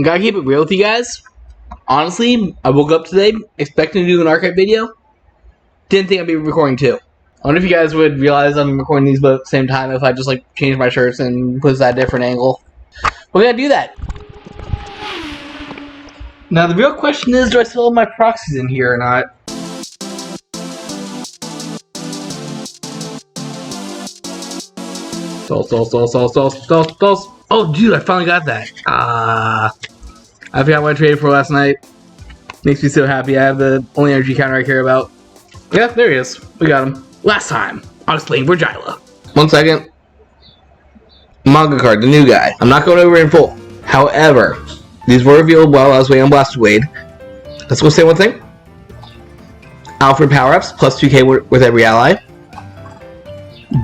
Gotta keep it real with you guys. Honestly, I woke up today expecting to do an archive video. Didn't think I'd be recording two. I wonder if you guys would realize I'm recording these both at the same time if I just like change my shirts and put that different angle. We're gonna do that. Now the real question is, do I still have my proxies in here or not? Stalls. Oh, dude, I finally got that. I forgot what I traded for last night. Makes me so happy. I have the only energy counter I care about. Yeah, there he is. We got him. Last time, I was playing Vyrgilla. 1 second. Manga card, the new guy. I'm not going over in full. However, these were revealed while I was waiting on Blaster Blade. Let's go say one thing. Alfred power-ups, plus 2k with every ally.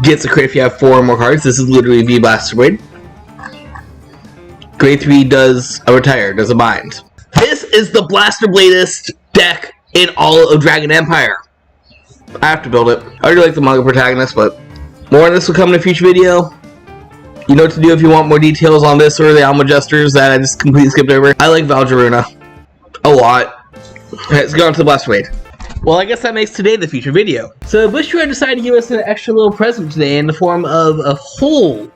Gets a crit if you have 4 or more cards. This is literally V Blaster Blade. Grade 3 does a retire, does a bind. This is the Blaster Bladest deck in all of Dragon Empire. I have to build it. I already like the manga protagonist, but more on this will come in a future video. You know what to do if you want more details on this or the Alma Jesters that I just completely skipped over. I like Vyrgilla a lot. Let's go on to the Blaster Blade. Well, I guess that makes today the future video. So Bushra decided to give us an extra little present today in the form of a whole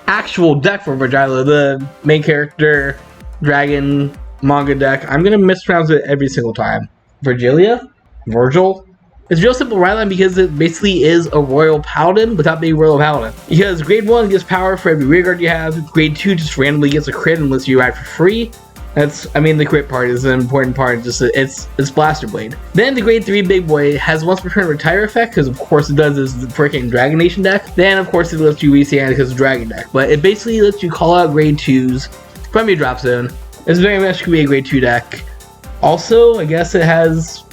actual deck for Vyrgilla, the main character dragon manga deck. I'm gonna mispronounce it every single time. Vyrgilla? Virgil? It's real simple right line because it basically is a Royal Paladin without being Royal Paladin. Because grade 1 gives power for every rearguard you have, grade 2 just randomly gets a crit unless you ride for free. The crit part is an important part, just it's Blaster Blade. Then the grade 3 big boy has once per turn retire effect, because of course it does is the freaking Dragon Nation deck. Then of course it lets you restand because of Dragon deck. But it basically lets you call out grade 2s from your drop zone. It's very much could be a grade 2 deck. Also, I guess it has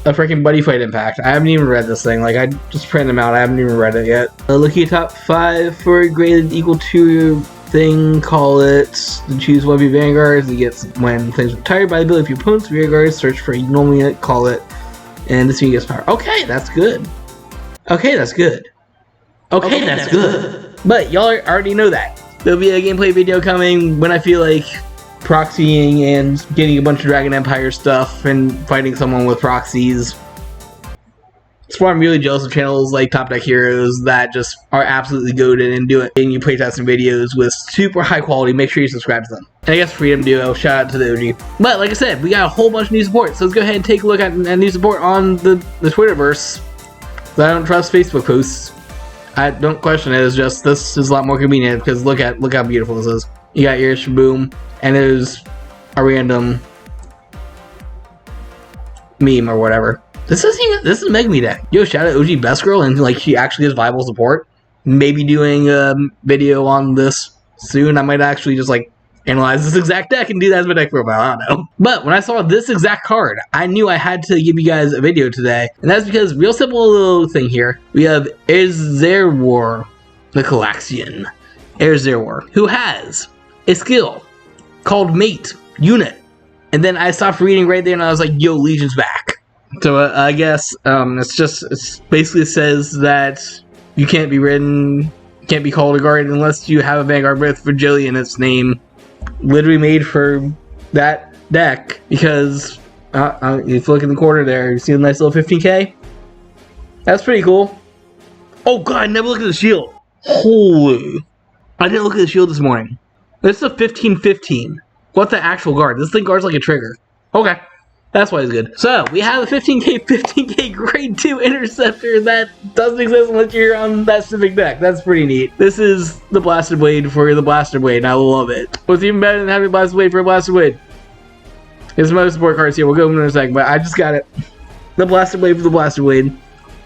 a freaking buddy fight impact. I haven't even read this thing. Like, I just printed them out. I haven't even read it yet. Look at top 5 for a grade equal to thing, call it. To choose one of your Vanguards, it gets when things retired by the ability of your opponent's Vanguards, search for a normal unit, call it, and this unit gets power. Okay, that's good. Okay, that's good. Okay, that's good. But y'all already know that. There'll be a gameplay video coming when I feel like proxying and getting a bunch of Dragon Empire stuff and fighting someone with proxies. That's why I'm really jealous of channels like Top Deck Heroes that just are absolutely goated and do it. And you playtesting videos with super high quality. Make sure you subscribe to them. And I guess Freedom Duo, shout out to the OG. But like I said, we got a whole bunch of new support. So let's go ahead and take a look at new support on the Twitterverse. I don't trust Facebook posts. I don't question it. It's just this is a lot more convenient because look how beautiful this is. You got your Shaboom, and there's a random meme or whatever. This is a Meg Me deck. Yo, shout out OG Best Girl, and like she actually has viable support. Maybe doing a video on this soon. I might actually just like analyze this exact deck and do that as my deck profile. I don't know. But when I saw this exact card, I knew I had to give you guys a video today, and that's because real simple little thing here. We have Erzerwar, the Calaxian, Erzerwar, who has a skill called Mate Unit, and then I stopped reading right there, and I was like, "Yo, Legion's back." So I guess it's basically says that you can't be called a guard unless you have a Vanguard with Vyrgilla in its name, literally made for that deck. Because if you look in the corner there, you see a nice little 15k. That's pretty cool. Oh god, I never looked at the shield. Holy! I didn't look at the shield this morning. This is a 15-15. What's the actual guard? This thing guards like a trigger. Okay. That's why it's good. So, we have a 15k grade 2 interceptor that doesn't exist unless you're on that specific deck. That's pretty neat. This is the Blaster Blade for the Blaster Blade, and I love it. What's even better than having a Blaster Blade for a Blaster Blade? There's some other support cards here. We'll go in a second, but I just got it. The Blaster Blade for the Blaster Blade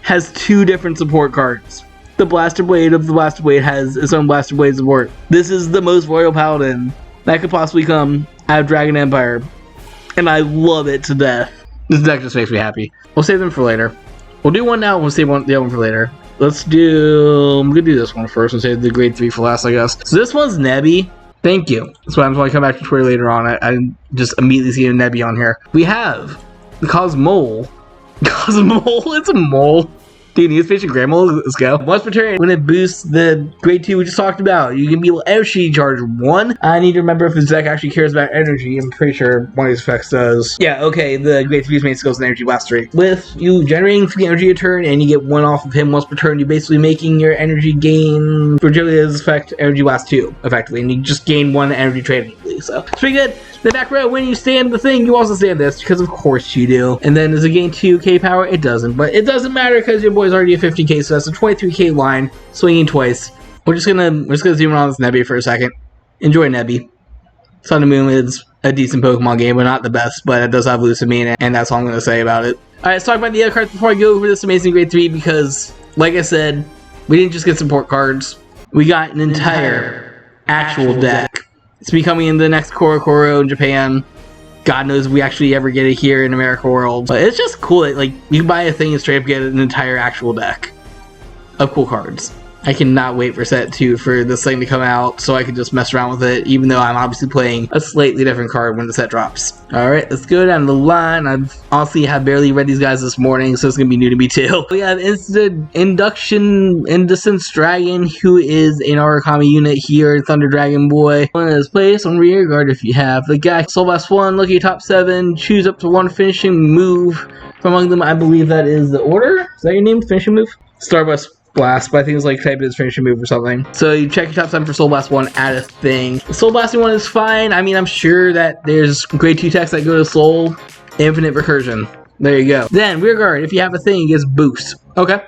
has 2 different support cards. The Blaster Blade of the Blaster Blade has its own Blaster Blade support. This is the most Royal Paladin that could possibly come out of Dragon Empire. And I love it to death. This deck just makes me happy. We'll save them for later. We'll do one now, we'll save the other one for later. I'm gonna do this one first and save the grade 3 for last, I guess. So this one's Nebby. Thank you. That's why I'm going to come back to Twitter later on. I just immediately see a Nebby on here. We have the Cosmole. It's a mole. Dude, News Patient Grandma, let's go. Once per turn, when it boosts the grade 2 we just talked about, you can be able to energy charge 1. I need to remember if his deck actually cares about energy. I'm pretty sure one of these effects does. Yeah, okay, the grade 3's main skills and energy blast 3. With you generating 3 energy a turn and you get 1 off of him once per turn, you're basically making your energy gain Vyrgilla's effect energy blast 2, effectively, and you just gain 1 energy trade immediately, so it's pretty good. The back row, when you stand the thing, you also stand this, because of course you do. And then does it gain 2k power? It doesn't, but it doesn't matter because your boy's already at 50k, so that's a 23k line, swinging twice. We're just gonna zoom in on this Nebby for a second. Enjoy Nebby. Sun and Moon is a decent Pokemon game, but not the best, but it does have Lucamine, and that's all I'm gonna say about it. Alright, let's talk about the other cards before I go over this amazing grade 3, because, like I said, we didn't just get support cards, we got an entire actual deck. It's becoming in the next Koro in Japan. God knows if we actually ever get it here in America world. But it's just cool that, like, you can buy a thing and straight up get an entire actual deck of cool cards. I cannot wait for set 2 for this thing to come out so I can just mess around with it, even though I'm obviously playing a slightly different card when the set drops. Alright, let's go down the line. I've honestly barely read these guys this morning, so it's going to be new to me too. We have Induction Indecence Dragon, who is an Origami unit here, Thunder Dragon Boy. One is placed on rear guard if you have the guy. Soul Blast 1, look at your top 7, choose up to 1 finishing move. From among them, I believe that is the order. Is that your name? Finishing move? Starburst Blast, but I think it's like type of his finishing move or something. So you check your top 7 for Soul Blast 1, add a thing. The Soul Blasting 1 is fine. I mean, I'm sure that there's grade 2 techs that go to Soul. Infinite Recursion. There you go. Then, Rear Guard, if you have a thing, it gets boost. Okay.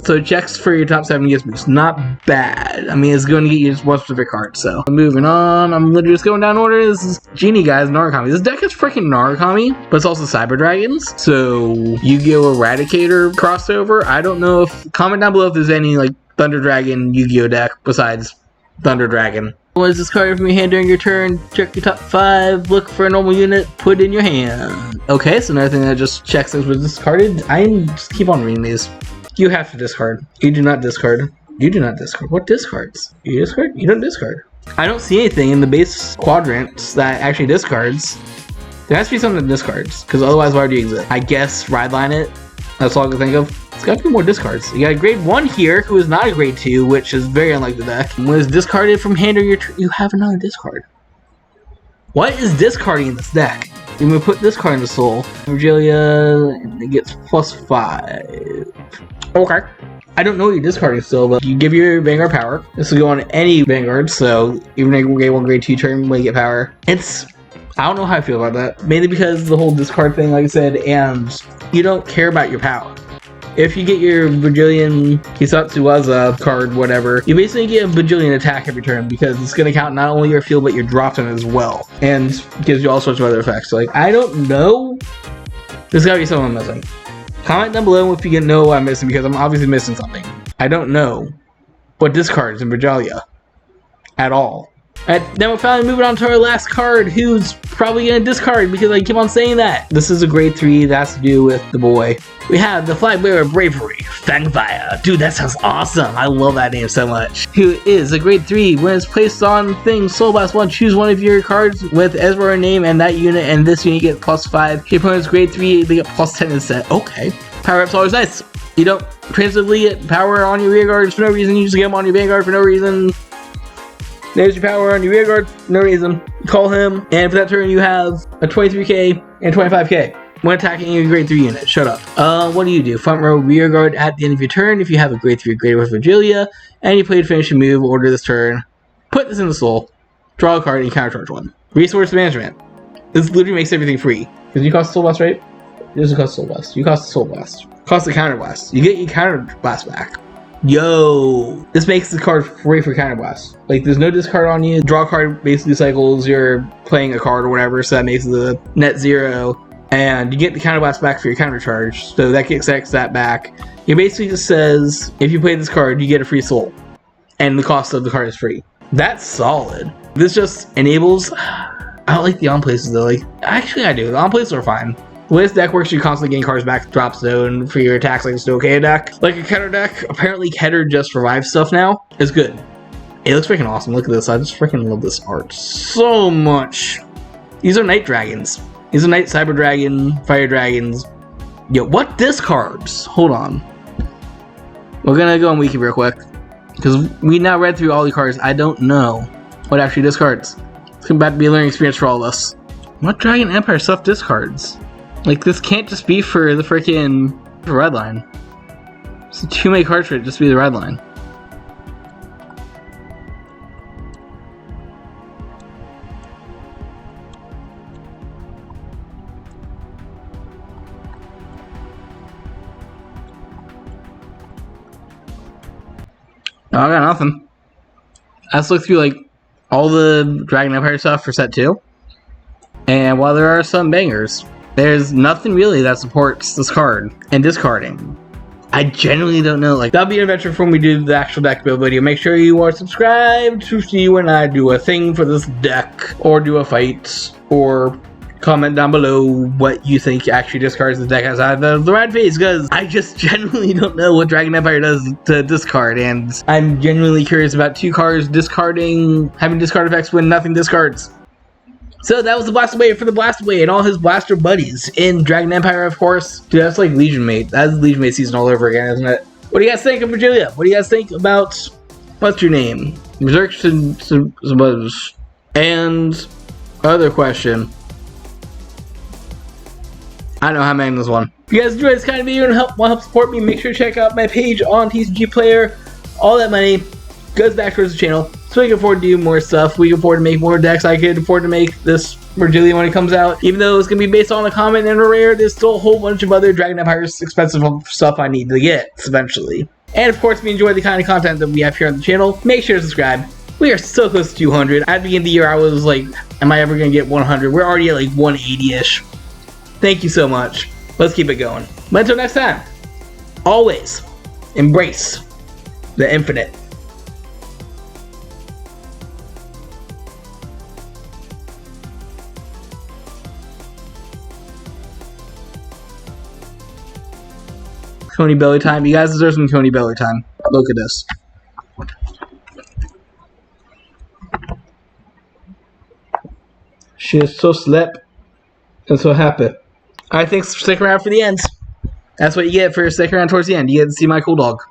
So checks for your top 7 gets boost. Not bad. I mean, it's going to get you just one specific card, so. Moving on. I'm literally just going down order. This is Genie Guys, Narukami. This deck is freaking Narukami, but it's also Cyber Dragons. So, Yu-Gi-Oh! Eradicator crossover. I don't know if, comment down below if there's any, like, Thunder Dragon Yu-Gi-Oh! Deck besides Thunder Dragon. What is this card from your hand during your turn? Check your top 5, look for a normal unit, put in your hand. Okay, so another thing that just checks things was discarded. I just keep on reading these. You have to discard. You do not discard. You do not discard. What discards? You discard? You don't discard. I don't see anything in the base quadrants that actually discards. There has to be something that discards, because otherwise why would you exist? I guess Rideline it. That's all I can think of. It's got to be more discards. You got a grade 1 here, who is not a grade 2, which is very unlike the deck. When it's discarded from hand or your turn, you have another discard. What is discarding in this deck? I'm going to put this card into Soul. Vyrgilla, and it gets +5. Okay. I don't know what you're discarding still, but you give your Vanguard power. This will go on any Vanguard, so even a grade 1, grade 2 turn when you get power. I don't know how I feel about that. Mainly because the whole discard thing, like I said, and you don't care about your power. If you get your Bajillion Kisatsuwaza card, whatever, you basically get a Bajillion attack every turn because it's going to count not only your field but your drop zone as well. And gives you all sorts of other effects. So, like, I don't know. There's got to be something I'm missing. Comment down below if you know what I'm missing because I'm obviously missing something. I don't know what discards in Vyrgilla at all. Alright, then we're finally moving on to our last card, who's probably going to discard because I keep on saying that. This is a grade 3 that has to do with the boy. We have the Flagbearer Bravery, Fangfire. Dude, that sounds awesome. I love that name so much. Who is a grade 3. When it's placed on things, Soul Blast 1, choose one of your cards with Ezra name and that unit, and this unit gets +5. Your opponent's grade 3, they get +10 instead. Okay. Power up's always nice. You don't principally get power on your rear guards for no reason. You just get them on your Vanguard for no reason. There's your power on your rear guard, no reason. Call him, and for that turn you have a 23k and 25k. When attacking your grade 3 unit, shut up. What do? Front row rear guard at the end of your turn. If you have a grade 3 or greater with Vyrgilla, and you played finishing move, order this turn. Put this in the Soul. Draw a card and countercharge 1. Resource management. This literally makes everything free. Because you cost Soul Blast, right? It doesn't cost Soul Blast. You cost the Soul Blast. Cost the Counter Blast. You get your Counter Blast back. Yo, this makes the card free for Counter Blast. Like, there's no discard on you. Draw card basically cycles you're playing a card or whatever, so that makes the net 0. And you get the Counter Blast back for your counter charge, so that kicks that back. It basically just says, if you play this card, you get a free soul. And the cost of the card is free. That's solid. This just enables... I don't like the on-places though. Like, actually I do. The on-places are fine. The way this deck works, you constantly gain cards back drop zone for your attacks like a Stoke deck. Like a Keter deck, apparently Keter just revives stuff now. It's good. It looks freaking awesome. Look at this. I just freaking love this art so much. These are Night Dragons. These are Night Cyber Dragon, Fire Dragons. Yo, what discards? Hold on. We're gonna go on Wiki real quick. Because we now read through all the cards. I don't know what actually discards. It's about to be a learning experience for all of us. What Dragon Empire stuff discards? Like, this can't just be for the freaking red line. It's too many cards for it just to be the red line. No, I got nothing. Let's look through, like, all the Dragon Empire stuff for set 2. And while there are some bangers, there's nothing really that supports this card and discarding. I genuinely don't know. Like, that'll be an adventure for when we do the actual deck build video. Make sure you are subscribed to see when I do a thing for this deck, or do a fight, or comment down below what you think actually discards the deck outside the red phase, because I just genuinely don't know what Dragon Empire does to discard, and I'm genuinely curious about 2 cards discarding, having discard effects when nothing discards. So that was the Blaster Blade for the Blaster Blade and all his blaster buddies in Dragon Empire, of course. Dude, that's like Legion Mate. That's Legion Mate season all over again, isn't it? What do you guys think of Vyrgilla? What do you guys think about, what's your name? Berserk and other question. I don't know how I'm ending this one. If you guys enjoyed this kind of video and want to help support me, make sure to check out my page on TCG Player. All that money goes back towards the channel, so we can afford to do more stuff. We can afford to make more decks. I could afford to make this Vyrgilla when it comes out. Even though it's going to be based on a common and a rare, there's still a whole bunch of other Dragon Empire's expensive stuff I need to get eventually. And of course, if you enjoy the kind of content that we have here on the channel, make sure to subscribe. We are so close to 200. At the beginning of the year, I was like, am I ever going to get 100? We're already at like 180-ish. Thank you so much. Let's keep it going. But until next time, always embrace the infinite. Coney belly time. You guys deserve some Coney belly time. Look at this. She is so slept and so happy. Alright, thanks for sticking around for the end. That's what you get for sticking around towards the end. You get to see my cool dog.